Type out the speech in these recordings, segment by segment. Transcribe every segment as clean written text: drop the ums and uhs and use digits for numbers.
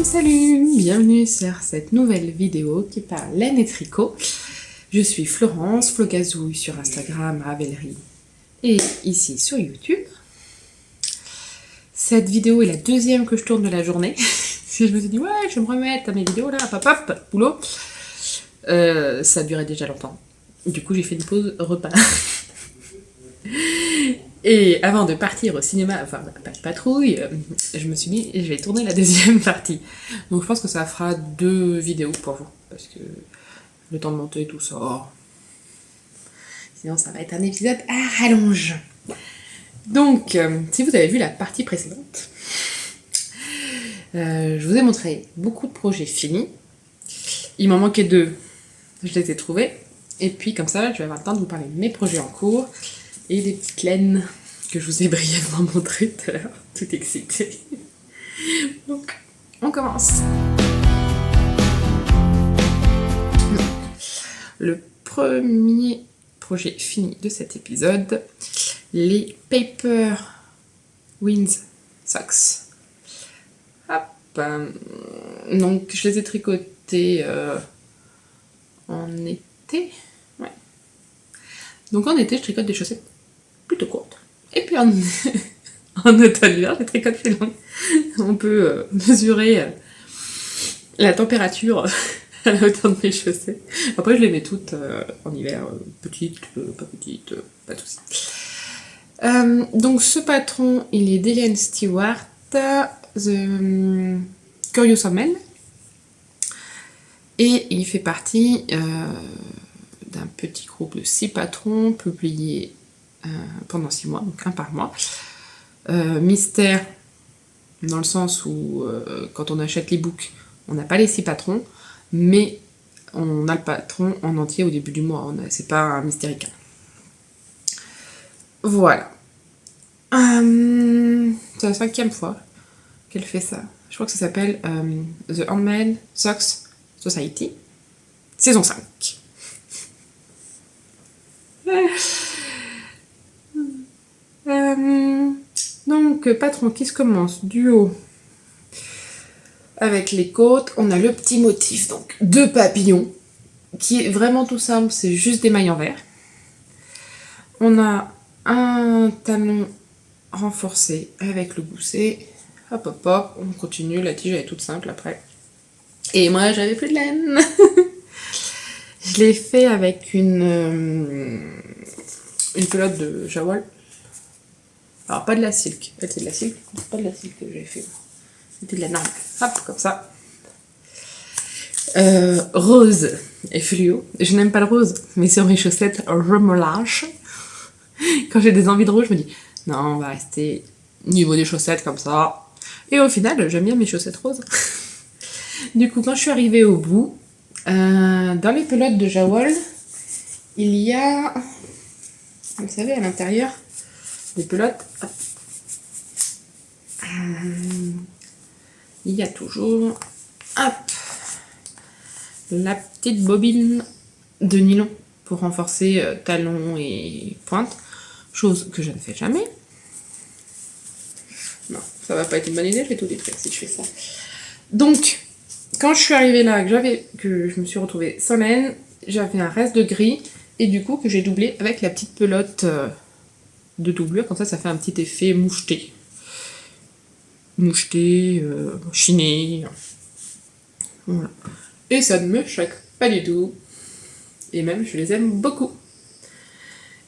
Salut, bienvenue sur cette nouvelle vidéo qui parle laine et tricot. Je suis Florence, Flogazouille sur Instagram, Ravelry et ici sur YouTube. Cette vidéo est la deuxième que je tourne de la journée. Je me suis dit, ouais, je vais me remettre à mes vidéos là, hop, boulot. Ça durait déjà longtemps. Du coup, j'ai fait une pause repas. Et avant de partir au cinéma, enfin, pas de patrouille, je me suis dit, je vais tourner la deuxième partie. Donc je pense que ça fera 2 vidéos pour vous, parce que le temps de monter tout ça. Sinon, ça va être un épisode à rallonge. Donc, si vous avez vu la partie précédente, je vous ai montré beaucoup de projets finis. Il m'en manquait 2, je les ai trouvés. Et puis comme ça, je vais avoir le temps de vous parler de mes projets en cours et des petites laines que je vous ai brièvement montrées tout à l'heure, tout excitée. Donc, on commence. Le premier projet fini de cet épisode, les Paper Winds Socks. Hop. Donc, je les ai tricotés en été. Ouais. Donc en été, je tricote des chaussettes plutôt courtes. Et puis en automne-hiver, je tricote plus longues. On peut mesurer la température à la hauteur de mes chaussettes. Après, je les mets toutes en hiver, petites, pas petites, pas de soucis. Donc ce patron, il est d'Eliane Stewart, The Curious Omen. Et il fait partie d'un petit groupe de 6 patrons publiés pendant 6 mois, donc un par mois. Mystère, dans le sens où quand on achète l'e-book, on n'a pas les 6 patrons, mais on a le patron en entier au début du mois. C'est pas un mystérica. Voilà. C'est la 5e fois qu'elle fait ça. Je crois que ça s'appelle The Handmade Socks Society, saison 5. Donc, patron qui se commence du haut avec les côtes. On a le petit motif, donc 2 papillons, qui est vraiment tout simple, c'est juste des mailles en vert. On a un talon renforcé avec le gousset. Hop, hop, hop, on continue. La tige elle est toute simple après. Et moi, j'avais plus de laine. Je l'ai fait avec une pelote de Jawol. Alors, pas de la silk. En fait, c'est de la silk. C'est pas de la silk que j'ai fait. C'était de la normale. Hop, comme ça. Rose et fluo. Je n'aime pas le rose, mais sur mes chaussettes, je me lâche. Quand j'ai des envies de rose, je me dis, non, on va rester niveau des chaussettes comme ça. Et au final, j'aime bien mes chaussettes roses. Du coup, quand je suis arrivée au bout, dans les pelotes de Jawol, il y a, vous savez, à l'intérieur, des pelotes. Il y a toujours, hop, la petite bobine de nylon pour renforcer talons et pointe, chose que je ne fais jamais. Non, ça va pas être une bonne idée, je vais tout détruire si je fais ça. Donc, quand je suis arrivée là, que je me suis retrouvée sans laine, j'avais un reste de gris, et du coup que j'ai doublé avec la petite pelote de doublure, comme ça fait un petit effet moucheté. Moucheté, chiné. Voilà. Et ça ne me choque pas du tout. Et même, je les aime beaucoup.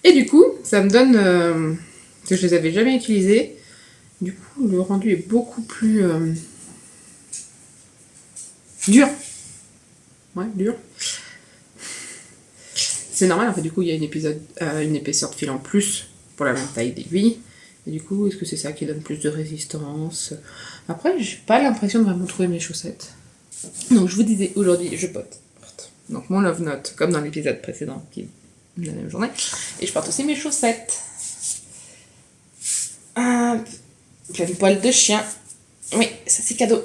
Et du coup, ça me donne... que je les avais jamais utilisés. Du coup, le rendu est beaucoup plus... dur. Ouais, dur. C'est normal, en fait, du coup, il y a une épaisseur de fil en plus pour la même taille d'aiguille. Et du coup, est-ce que c'est ça qui donne plus de résistance? Après, j'ai pas l'impression de vraiment trouver mes chaussettes. Donc, je vous disais, aujourd'hui, je porte. Donc, mon love note, comme dans l'épisode précédent, qui est la même journée. Et je porte aussi mes chaussettes. Plein de poils de chien. Oui, ça c'est cadeau.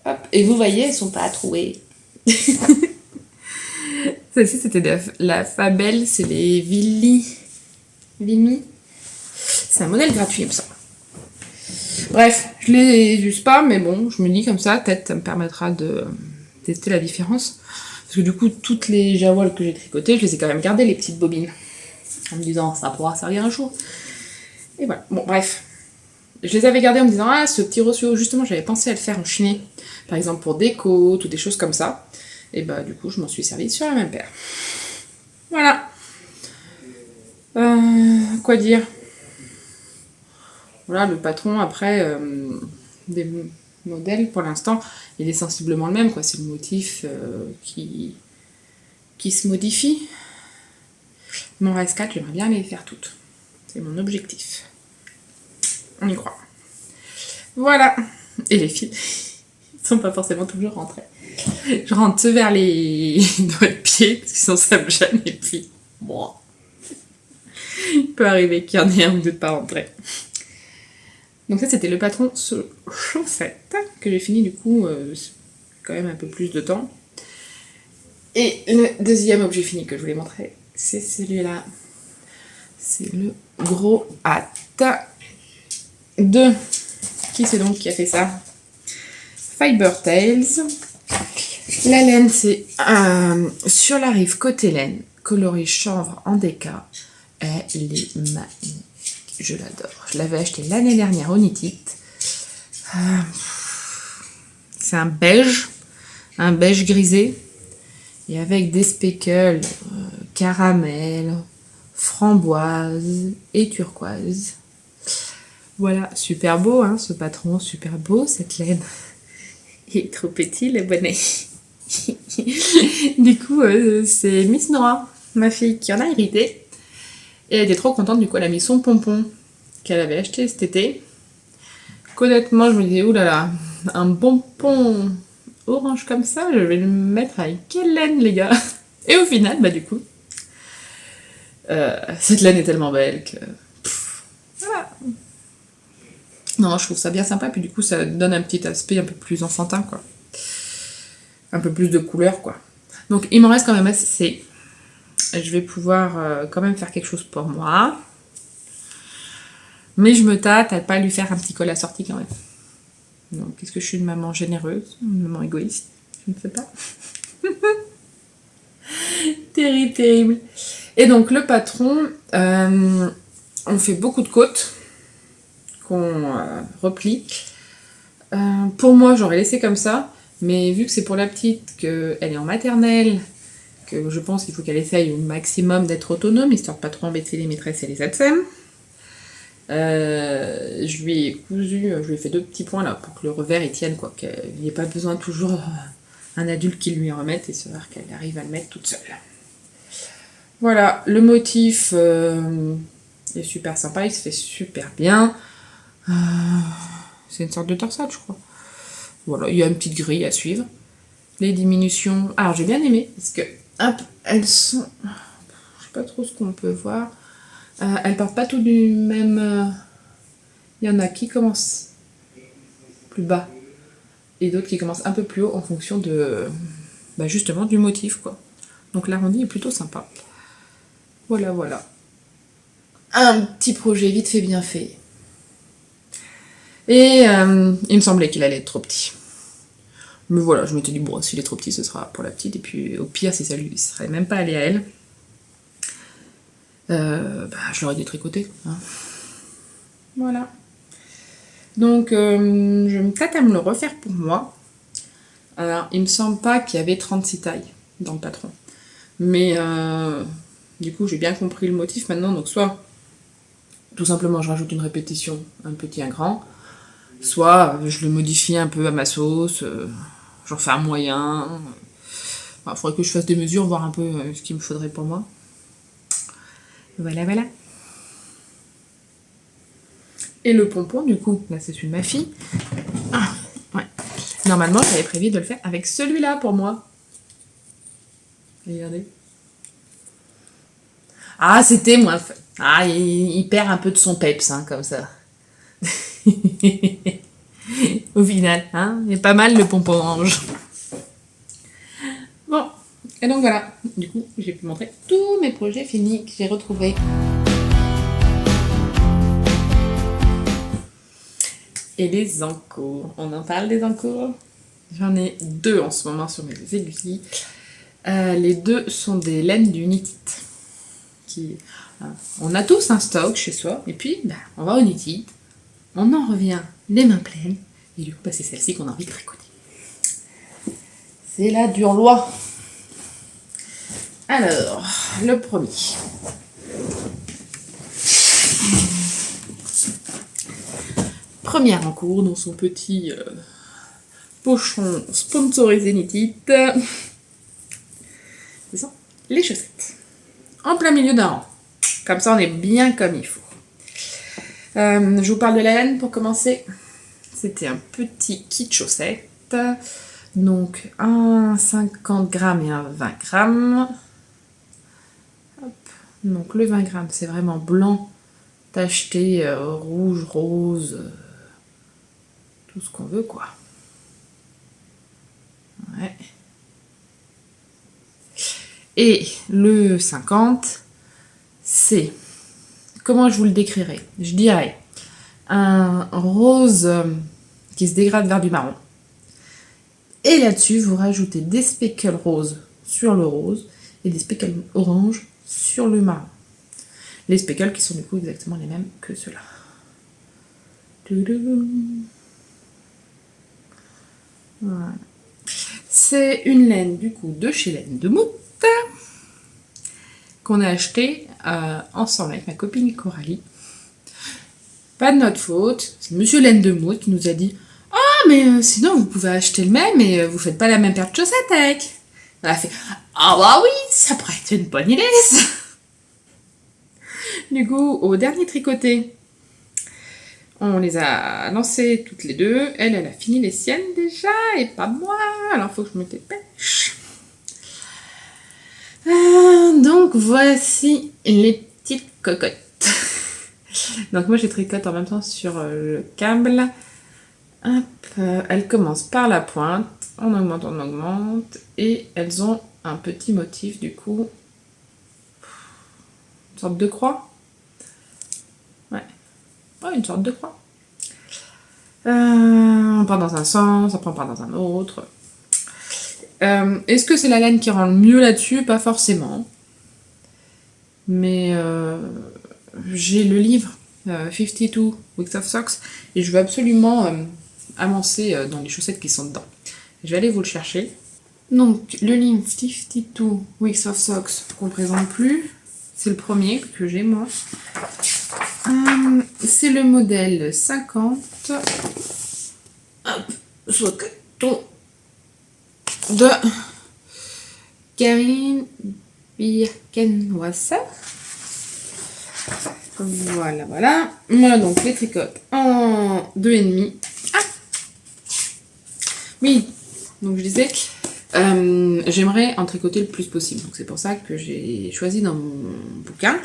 Hop. Et vous voyez, elles sont pas à trouver. Celle-ci, c'était la Fabelle, c'est les Vimy. C'est un modèle gratuit, il me semble. Bref, je les use pas, mais bon, je me dis comme ça, peut-être ça me permettra de tester la différence. Parce que du coup, toutes les jawals que j'ai tricotées, je les ai quand même gardées, les petites bobines. En me disant, ça pourra servir un jour. Et voilà, bon, bref. Je les avais gardées en me disant, ah, ce petit rossio, justement, j'avais pensé à le faire en chiné. Par exemple, pour des côtes ou des choses comme ça. Et bah, du coup, je m'en suis servie sur la même paire. Voilà. Quoi dire? Voilà, le patron, après, des modèles, pour l'instant, il est sensiblement le même, quoi. C'est le motif qui se modifie. Mon reste 4, j'aimerais bien les faire toutes. C'est mon objectif. On y croit. Voilà. Et les fils, ils sont pas forcément toujours rentrés. Je rentre ceux vers les doigts de pied, parce que sinon ça me gêne, et puis, bon. Il peut arriver qu'il y en ait un ou deux de pas rentrer. Donc ça, c'était le patron chaussette, que j'ai fini du coup, quand même un peu plus de temps. Et le deuxième objet fini que je voulais montrer, c'est celui-là. C'est le gros hat de... Qui c'est donc qui a fait ça? Fiber Tales. La laine, c'est sur la rive côté laine, coloris chanvre en déca. Elle est magnifique. Je l'adore. Je l'avais acheté l'année dernière au Knit It. C'est un beige grisé. Et avec des speckles caramel, framboise et turquoise. Voilà, super beau hein, ce patron, super beau cette laine. Il est trop petit le bonnet. Du coup, c'est Miss Nora, ma fille, qui en a hérité. Et elle était trop contente, du coup elle a mis son pompon qu'elle avait acheté cet été. Qu'honnêtement, je me disais, oulala, un pompon orange comme ça, je vais le mettre avec quelle laine les gars? Et au final, bah du coup, cette laine est tellement belle que... voilà. Non, je trouve ça bien sympa, puis du coup ça donne un petit aspect un peu plus enfantin, quoi. Un peu plus de couleur, quoi. Donc il m'en reste quand même assez. Je vais pouvoir quand même faire quelque chose pour moi. Mais je me tâte à pas lui faire un petit col assorti quand même. Donc est-ce que je suis une maman généreuse, une maman égoïste? Je ne sais pas. Terrible, terrible. Et donc le patron, on fait beaucoup de côtes qu'on replie. Pour moi, j'aurais laissé comme ça, mais vu que c'est pour la petite, qu'elle est en maternelle, que je pense qu'il faut qu'elle essaye au maximum d'être autonome, histoire de pas trop embêter les maîtresses et les ATSEM, je lui ai cousu, je lui ai fait 2 petits points là pour que le revers il tienne, quoi, qu'il n'y ait pas besoin toujours un adulte qui lui remette et se voir qu'elle arrive à le mettre toute seule. Voilà, le motif est super sympa, il se fait super bien. C'est une sorte de torsade, je crois. Voilà, il y a une petite grille à suivre. Les diminutions. Alors, j'ai bien aimé, parce que, hop, elles sont... Je sais pas trop ce qu'on peut voir. Elles partent pas toutes du même... Il y en a qui commencent plus bas, et d'autres qui commencent un peu plus haut en fonction de... Bah, justement, du motif, quoi. Donc, l'arrondi est plutôt sympa. Voilà, voilà. Un petit projet vite fait, bien fait. Et il me semblait qu'il allait être trop petit. Mais voilà, je m'étais dit, bon, s'il est trop petit, ce sera pour la petite. Et puis, au pire, si ça lui serait même pas allé à elle, je l'aurais détricoté. Hein. Voilà. Donc, je me tâte à me le refaire pour moi. Alors, il me semble pas qu'il y avait 36 tailles dans le patron. Mais, du coup, j'ai bien compris le motif maintenant. Donc, soit, tout simplement, je rajoute une répétition, un petit, un grand. Soit, je le modifie un peu à ma sauce. J'en fais un moyen. Il faudrait que je fasse des mesures, voir un peu ce qu'il me faudrait pour moi. Voilà, voilà. Et le pompon, du coup, là c'est celui de ma fille. Ah, ouais. Normalement, j'avais prévu de le faire avec celui-là pour moi. Regardez. Ah, c'était moins fait. Ah, il perd un peu de son peps, hein, comme ça. Au final, hein, il est pas mal le pompon orange. Bon, et donc voilà. Du coup, j'ai pu montrer tous mes projets finis que j'ai retrouvés. Et les encours. On en parle des encours? J'en ai 2 en ce moment sur mes aiguilles. Les 2 sont des laines du Knit It. On a tous un stock chez soi, et puis on va au Knit It, on en revient les mains pleines, et du coup c'est celle-ci qu'on a envie de tricoter. C'est la dure loi. Alors, le premier. Première en cours dans son petit pochon sponsorisé Knit It. Ce sont les chaussettes. En plein milieu d'un rang. Comme ça, on est bien comme il faut. Je vous parle de la laine pour commencer. C'était un petit kit chaussettes. Donc, un 50 grammes et un 20 grammes. Hop. Donc, le 20 grammes, c'est vraiment blanc, tacheté, rouge, rose, tout ce qu'on veut, quoi. Ouais. Et le 50, c'est, comment je vous le décrirais? Je dirais un rose qui se dégrade vers du marron. Et là-dessus, vous rajoutez des speckles roses sur le rose et des speckles orange sur le marron. Les speckles qui sont du coup exactement les mêmes que ceux-là. Voilà. C'est une laine du coup de chez Laine de Mout qu'on a acheté ensemble avec ma copine Coralie. Pas de notre faute, c'est Monsieur Laine de Mout qui nous a dit « Ah, mais sinon vous pouvez acheter le même et vous faites pas la même paire de chaussettes avec. » On a fait « Ah bah oui, ça pourrait être une bonne idée ça !» Du coup, au dernier tricoté, on les a lancées toutes les deux. Elle a fini les siennes déjà et pas moi, alors faut que je me dépêche. Donc voici les petites cocottes. Donc moi j'ai tricote en même temps sur le câble. Hop, elles commencent par la pointe, on augmente, et elles ont un petit motif du coup, une sorte de croix. Ouais, une sorte de croix. On part dans un sens, après on part dans un autre. Est-ce que c'est la laine qui rend le mieux là-dessus? Pas forcément. Mais j'ai le livre 52 Weeks of Socks et je veux absolument avancer dans les chaussettes qui sont dedans. Je vais aller vous le chercher. Donc le livre 52 Weeks of Socks qu'on ne présente plus, c'est le premier que j'ai moi. C'est le modèle 50. Hop, soqueton de Karine Birkenwasser. Voilà. Voilà donc les tricotes en 2,5. Ah oui, donc je disais, j'aimerais en tricoter le plus possible. Donc c'est pour ça que j'ai choisi dans mon bouquin.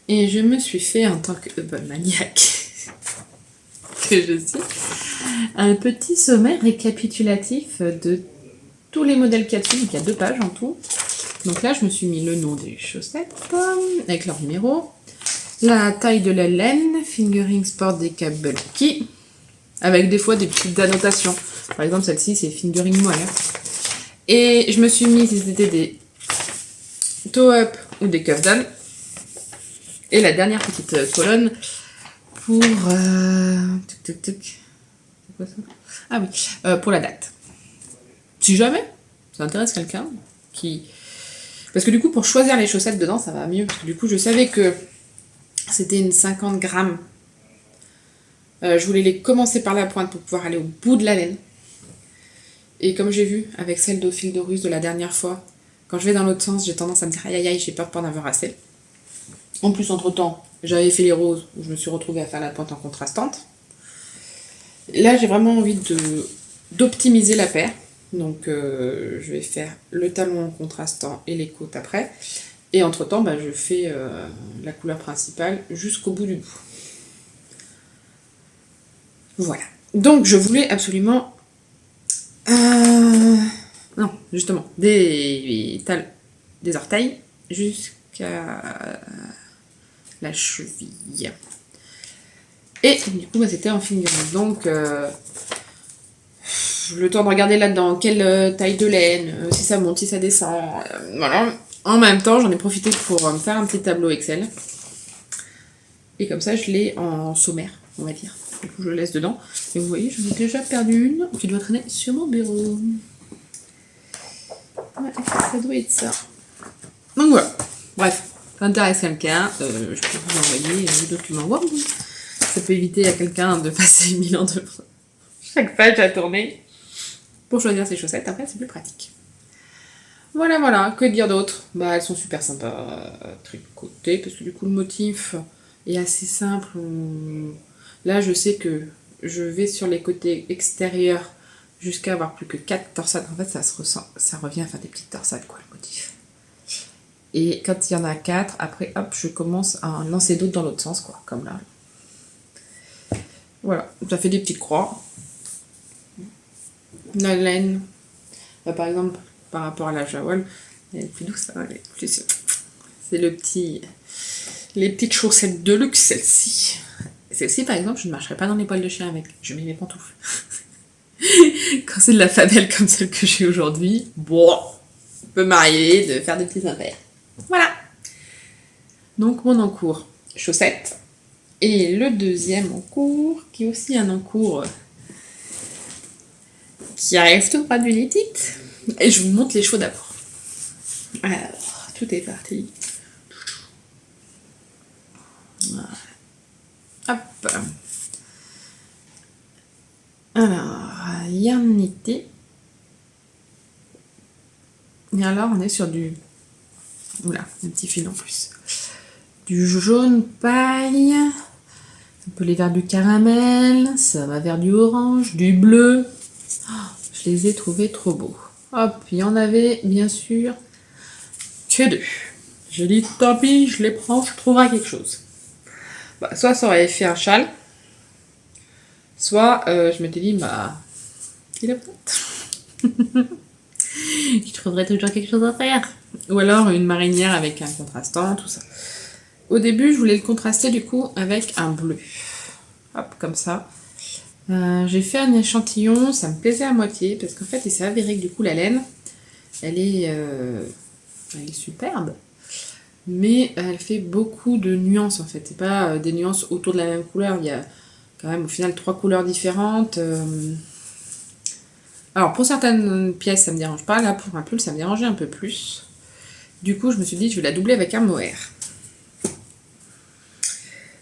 Et je me suis fait, en tant que bonne maniaque que je suis, un petit sommaire récapitulatif de tous les modèles qu'il y a dessus. Donc il y a 2 pages en tout. Donc là, je me suis mis le nom des chaussettes avec leur numéro, la taille de la laine, fingering sport des câbles qui, avec des fois des petites annotations. Par exemple, celle-ci, c'est fingering moelle. Et je me suis mis si c'était des toe-up ou des cuff down. Et la dernière petite colonne pour... C'est quoi ça? Ah oui, pour la date. Si jamais ça intéresse quelqu'un qui... Parce que du coup, pour choisir les chaussettes dedans, ça va mieux. Parce que du coup, je savais que c'était une 50 grammes. Je voulais les commencer par la pointe pour pouvoir aller au bout de la laine. Et comme j'ai vu avec celle de fil de russe de la dernière fois, quand je vais dans l'autre sens, j'ai tendance à me dire aïe aïe aïe, j'ai peur de pas en avoir assez. En plus, entre-temps, j'avais fait les roses, où je me suis retrouvée à faire la pointe en contrastante. Là, j'ai vraiment envie d'optimiser la paire. Donc, je vais faire le talon en contrastant et les côtes après. Et entre-temps, je fais la couleur principale jusqu'au bout du bout. Voilà. Donc, je voulais absolument... Non, justement, des orteils jusqu'à la cheville. Et du coup, bah, c'était en figurine. Donc, le temps de regarder là-dedans quelle taille de laine, si ça monte, si ça descend. Voilà. En même temps, j'en ai profité pour me faire un petit tableau Excel. Et comme ça, je l'ai en sommaire, on va dire. Du coup, je le laisse dedans. Et vous voyez, j'en ai déjà perdu une qui doit traîner sur mon bureau. Ouais, ça doit être ça. Donc voilà. Bref, ça intéresse quelqu'un, je peux vous envoyer le document Word. Ça peut éviter à quelqu'un de passer 1000 ans de chaque page à tourner pour choisir ses chaussettes. Après, c'est plus pratique. Voilà, voilà. Que dire d'autre? Bah, elles sont super sympas à tricoter parce que du coup, le motif est assez simple. Là, je sais que je vais sur les côtés extérieurs jusqu'à avoir plus que 4 torsades. En fait, ça revient à faire des petites torsades, quoi, le motif. Et quand il y en a 4, après, hop, je commence à en lancer d'autres dans l'autre sens, quoi, comme là. Voilà, ça fait des petites croix. La laine, bah, par exemple, par rapport à la Jawol, elle est plus douce, hein, elle est plus... C'est les petites chaussettes de luxe, celle-ci. Celle-ci, par exemple, je ne marcherai pas dans les poils de chien avec. Je mets mes pantoufles. Quand c'est de la famelle comme celle que j'ai aujourd'hui, bon, on peut m'arriver de faire des petits impairs. Voilà. Donc mon encours chaussettes. Et le deuxième encours, qui est aussi un encours qui arrive tout droit du Litite. Et je vous montre les chevaux d'abord. Alors, tout est parti. Voilà. Hop. Alors, Yarnité. Et alors, on est sur du... Oula, un petit fil en plus. Du jaune paille. Un peu les vers du caramel. Ça va vers du orange, du bleu. Oh, je les ai trouvés trop beaux. Hop, il y en avait, bien sûr, que 2. J'ai dit, tant pis, je les prends, je trouverai quelque chose. Bah, soit ça aurait fait un châle, soit je m'étais dit, bah, il est peut-être. Je trouverais toujours quelque chose à faire. Ou alors une marinière avec un contrastant, tout ça. Au début, je voulais le contraster du coup avec un bleu. Hop, comme ça. J'ai fait un échantillon, ça me plaisait à moitié, parce qu'en fait, il s'est avéré que du coup, la laine, elle est superbe, mais elle fait beaucoup de nuances en fait. C'est pas des nuances autour de la même couleur, il y a quand même au final 3 couleurs différentes. Alors pour certaines pièces ça me dérange pas, là pour un pull ça me dérangeait un peu plus. Du coup je me suis dit je vais la doubler avec un mohair.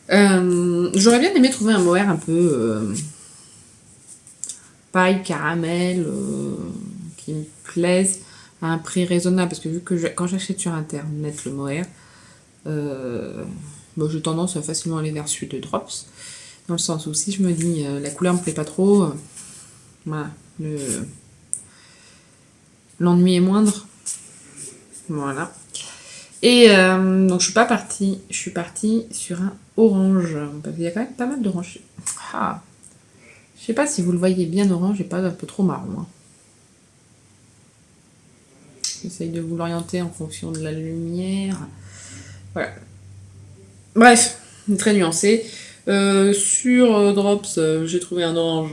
J'aurais bien aimé trouver un mohair un peu paille, caramel, qui me plaise à un prix raisonnable, parce que vu que quand j'achète sur internet le mohair, bon, j'ai tendance à facilement aller vers celui de Drops, dans le sens où si je me dis la couleur me plaît pas trop, voilà, l'ennui est moindre. Voilà. Et donc je suis partie sur un orange, parce qu'il y a quand même pas mal d'orange. Ah. Je sais pas si vous le voyez bien orange et pas un peu trop marron. Hein. J'essaye de vous l'orienter en fonction de la lumière. Voilà. Bref, très nuancé. Sur Drops, j'ai trouvé un orange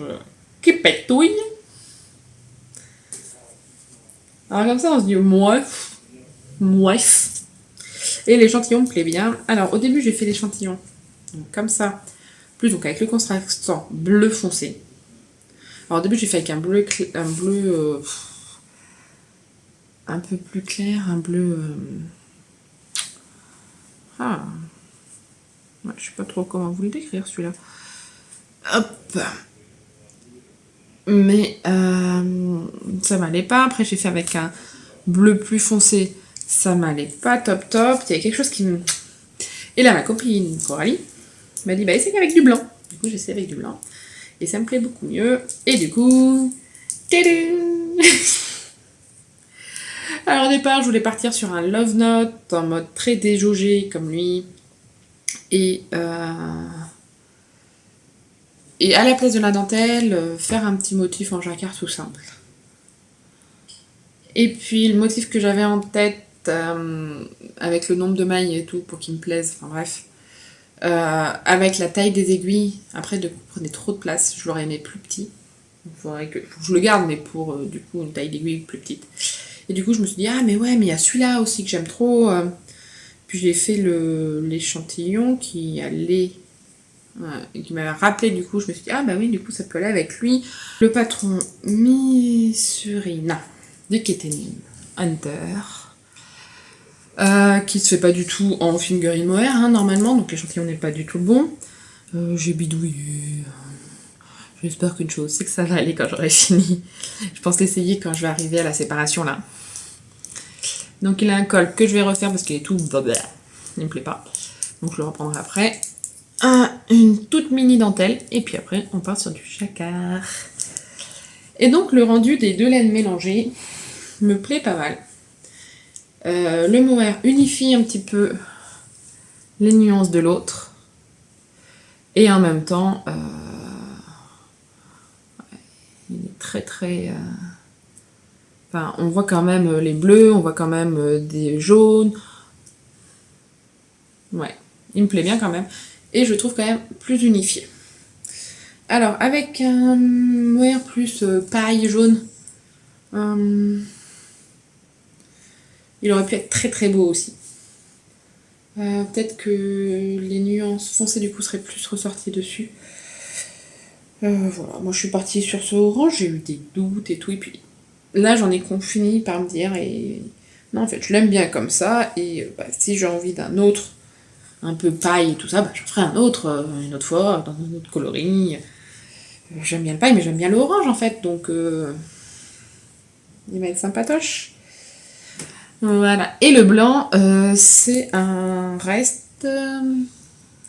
qui pétouille. Alors comme ça, on se dit mouais. Et l'échantillon me plaît bien. Alors au début, j'ai fait l'échantillon comme ça, plus donc avec le contrastant bleu foncé. Alors au début, j'ai fait avec un bleu un peu plus clair, un bleu. Ah, ouais, je sais pas trop comment vous le décrire celui-là. Hop. Mais ça m'allait pas. Après, j'ai fait avec un bleu plus foncé. Ça m'allait pas top. Il y avait quelque chose qui me... Et là, ma copine Coralie m'a dit, bah essaye avec du blanc. Du coup, j'ai essayé avec du blanc. Et ça me plaît beaucoup mieux. Et du coup... Alors au départ, je voulais partir sur un love note en mode très déjaugé comme lui. Et à la place de la dentelle, faire un petit motif en jacquard tout simple. Et puis le motif que j'avais en tête, avec le nombre de mailles et tout, pour qu'il me plaise, enfin bref, Avec la taille des aiguilles, après de prenez trop de place, je l'aurais aimé plus petit. Il faudrait que je le garde, mais pour du coup une taille d'aiguille plus petite. Et du coup je me suis dit ah mais ouais mais il y a celui-là aussi que j'aime trop. Puis j'ai fait l'échantillon qui allait qui m'a rappelé du coup, je me suis dit ah bah oui du coup ça peut aller avec lui. Le patron Misurina de Ketenin Hunter. Qui se fait pas du tout en fingering mohair hein, normalement, donc l'échantillon n'est pas du tout bon. J'ai bidouillé. J'espère qu'une chose, c'est que ça va aller quand j'aurai fini. Je pense l'essayer quand je vais arriver à la séparation là. Donc il a un col que je vais refaire parce qu'il est tout... Il me plaît pas. Donc je le reprendrai après. Une toute mini dentelle. Et puis après, on part sur du jacquard. Et donc le rendu des deux laines mélangées me plaît pas mal. Le mohair unifie un petit peu les nuances de l'autre. Et en même temps... il est très très... Enfin, on voit quand même les bleus, on voit quand même des jaunes. Ouais, il me plaît bien quand même. Et je trouve quand même plus unifié. Alors, avec un mohair plus paille jaune, il aurait pu être très très beau aussi. Peut-être que les nuances foncées du coup seraient plus ressorties dessus. Voilà, moi je suis partie sur ce orange, j'ai eu des doutes et tout, et puis là j'en ai fini par me dire, et non en fait je l'aime bien comme ça, et si j'ai envie d'un autre, un peu paille et tout ça, j'en ferai un autre, une autre fois, dans un autre coloris. J'aime bien le paille, mais j'aime bien l'orange en fait, donc il va être sympatoche. Voilà, et le blanc, c'est un reste,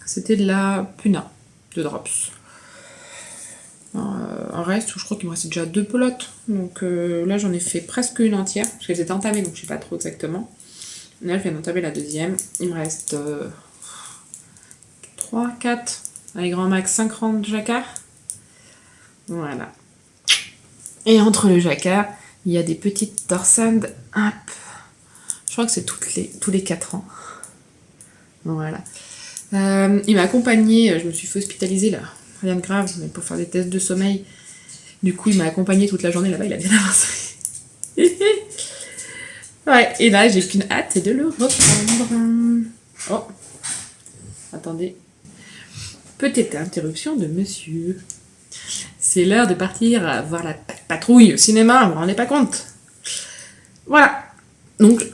c'était de la Puna, de Drops. Un reste où je crois qu'il me restait déjà 2 pelotes, donc là j'en ai fait presque une entière, parce qu'elles étaient entamées, donc je sais pas trop exactement. Là je viens d'entamer la deuxième, il me reste 3, 4, allez grand max 5 rangs de jacquard. Voilà. Et entre le jacquard, il y a des petites torsades, hop. Je crois que c'est tous les 4 ans. Voilà. Il m'a accompagnée, je me suis fait hospitaliser là, rien de grave, mais pour faire des tests de sommeil. Du coup, il m'a accompagnée toute la journée là-bas, il a bien avancé. Ouais, et là, j'ai qu'une hâte, c'est de le reprendre. Oh, attendez. Petite interruption de monsieur. C'est l'heure de partir voir la patrouille au cinéma, vous vous rendez pas compte. Voilà. Donc,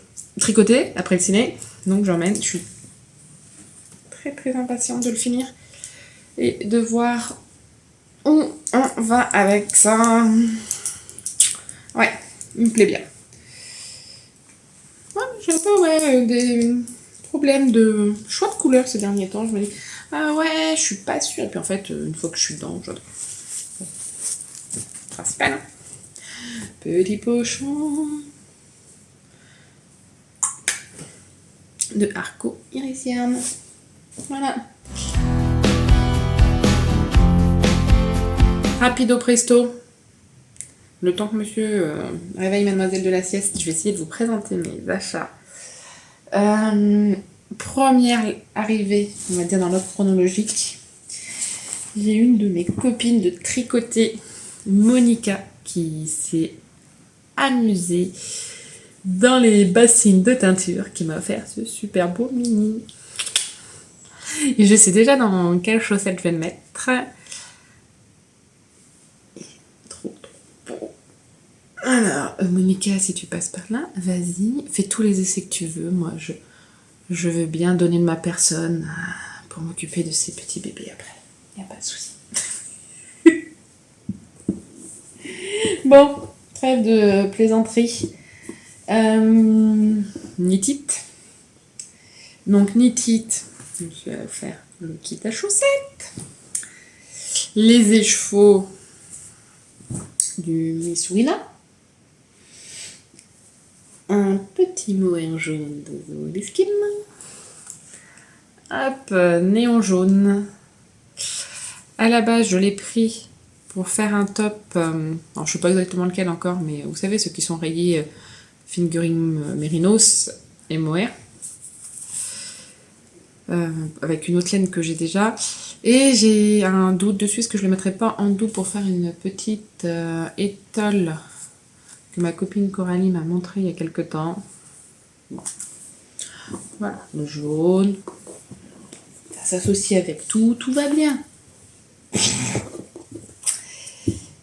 tricoter après le ciné. Donc, j'emmène. Je suis très très impatiente de le finir. Et de voir où on va avec ça. Ouais, il me plaît bien. Ouais, j'ai un peu des problèmes de choix de couleurs ces derniers temps. Je me dis, ah ouais, je suis pas sûre. Et puis en fait, une fois que je suis dedans, j'adore. Principal. Hein. Petit pochon de Arco Irisiane. Voilà. Rapido presto. Le temps que monsieur réveille mademoiselle de la sieste, je vais essayer de vous présenter mes achats. Première arrivée, on va dire dans l'ordre chronologique. J'ai une de mes copines de tricoter, Monica, qui s'est amusée dans les bassines de teinture, qui m'a offert ce super beau mini. Et je sais déjà dans quelle chaussette je vais le mettre. Trop beau. Alors, Monica, si tu passes par là, vas-y, fais tous les essais que tu veux. Moi, je veux bien donner de ma personne pour m'occuper de ces petits bébés après. Y a pas de souci. Bon, trêve de plaisanterie. Knit-it. Donc, knit-it, je vais faire le kit à chaussettes. Les échevaux du Misurina. Un petit mohair jaune de Zoliskin. Hop, néon jaune. À la base, je l'ai pris pour faire un top. Alors, je sais pas exactement lequel encore, mais vous savez, ceux qui sont rayés fingering mérinos et mohair. avec une autre laine que j'ai déjà. Et j'ai un doute dessus, est-ce que je le mettrai pas en doux pour faire une petite étole que ma copine Coralie m'a montré il y a quelques temps. Bon. Voilà, le jaune. Ça s'associe avec tout va bien.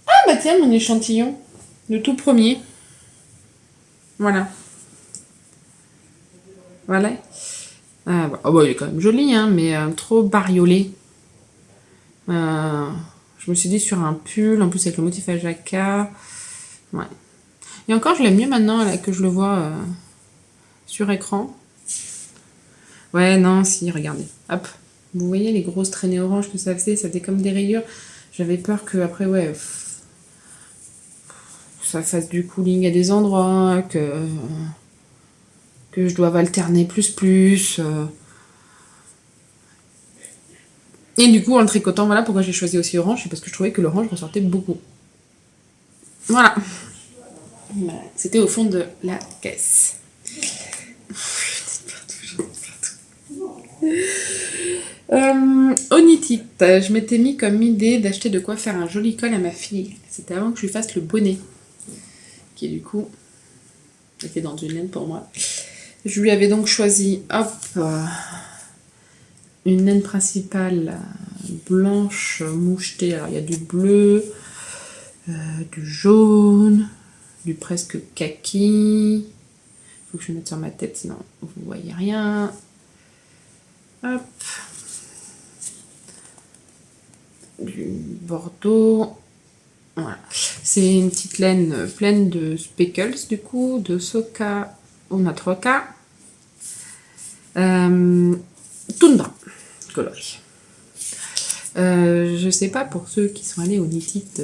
Ah bah tiens, mon échantillon, le tout premier. Voilà. Voilà. Ah bah, il est quand même joli, hein, mais trop bariolé. Je me suis dit sur un pull, en plus avec le motif à jacquard. Ouais. Et encore, je l'aime mieux maintenant là, que je le vois sur écran. Ouais, non, si, regardez. Hop. Vous voyez les grosses traînées oranges que ça faisait comme des rayures. J'avais peur que après, ouais, ça fasse du cooling à des endroits, que je doive alterner plus. Et du coup, en le tricotant, voilà pourquoi j'ai choisi aussi orange, c'est parce que je trouvais que l'orange ressortait beaucoup. Voilà. C'était au fond de la caisse. Onitite, je m'étais mis comme idée d'acheter de quoi faire un joli col à ma fille. C'était avant que je lui fasse le bonnet, qui du coup était dans une laine pour moi. Je lui avais donc choisi, une laine principale blanche mouchetée. Alors il y a du bleu, du jaune, du presque kaki. Faut que je le mette sur ma tête, sinon vous voyez rien. Hop. Du bordeaux. Voilà. C'est une petite laine pleine de speckles, du coup, de Soka Onatroka. Tundra coloré. Je sais pas, pour ceux qui sont allés au Nitite,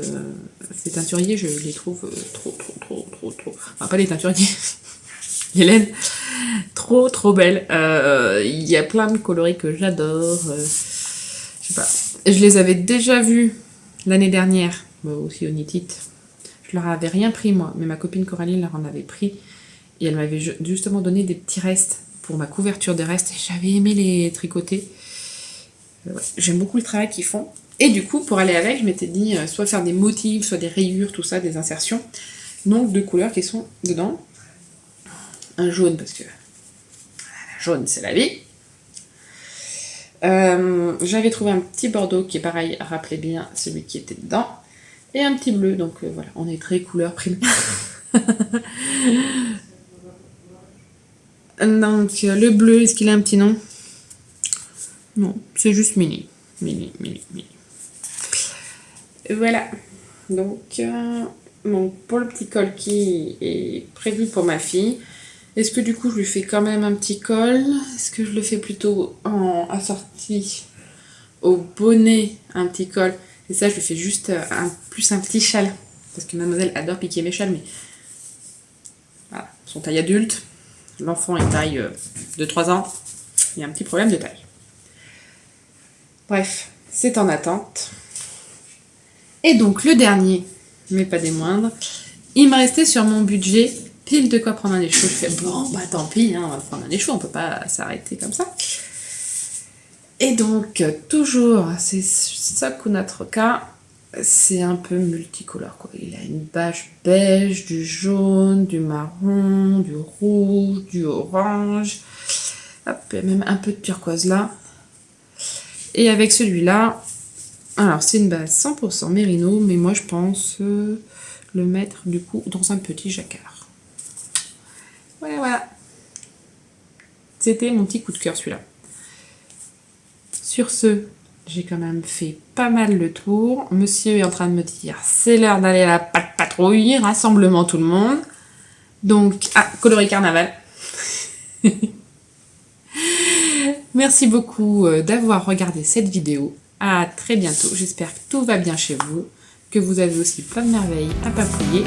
ces teinturiers, je les trouve trop. Enfin, pas les teinturiers, les laines, trop belles. Il y a plein de coloris que j'adore. Je sais pas. Je les avais déjà vus l'année dernière, aussi au Nitite. Je leur avais rien pris moi, mais ma copine Coralie leur en avait pris. Et elle m'avait justement donné des petits restes pour ma couverture des restes. Et j'avais aimé les tricoter. Ouais, j'aime beaucoup le travail qu'ils font. Et du coup, pour aller avec, je m'étais dit soit faire des motifs, soit des rayures, tout ça, des insertions. Donc, deux couleurs qui sont dedans. Un jaune, parce que jaune, c'est la vie. J'avais trouvé un petit bordeaux qui, pareil, rappelait bien celui qui était dedans. Et un petit bleu, donc voilà, on est très couleur primaire. Donc, le bleu, est-ce qu'il a un petit nom? Non, c'est juste mini. Mini. Voilà. Donc, pour le petit col qui est prévu pour ma fille, est-ce que du coup je lui fais quand même un petit col? Est-ce que je le fais plutôt en assorti au bonnet, un petit col? Et ça, je lui fais juste un petit châle. Parce que mademoiselle adore piquer mes châles, mais voilà, son taille adulte. L'enfant est taille de 3 ans. Il y a un petit problème de taille. Bref, c'est en attente. Et donc le dernier, mais pas des moindres, il me restait sur mon budget pile de quoi prendre un écheveau. Je fais bon, bah tant pis, hein, on va prendre un écheveau, on peut pas s'arrêter comme ça. Et donc, toujours, c'est Sakuna Troka, c'est un peu multicolore, quoi. Il a une bâche beige, du jaune, du marron, du rouge, du orange. Hop, il y a même un peu de turquoise là. Et avec celui-là, alors c'est une base 100% mérino, mais moi je pense le mettre du coup dans un petit jacquard. Voilà. C'était mon petit coup de cœur celui-là. Sur ce, j'ai quand même fait pas mal le tour. Monsieur est en train de me dire c'est l'heure d'aller à la patrouille, rassemblement tout le monde. Donc, coloris carnaval. Merci beaucoup d'avoir regardé cette vidéo. À très bientôt. J'espère que tout va bien chez vous, que vous avez aussi plein de merveilles à papouiller.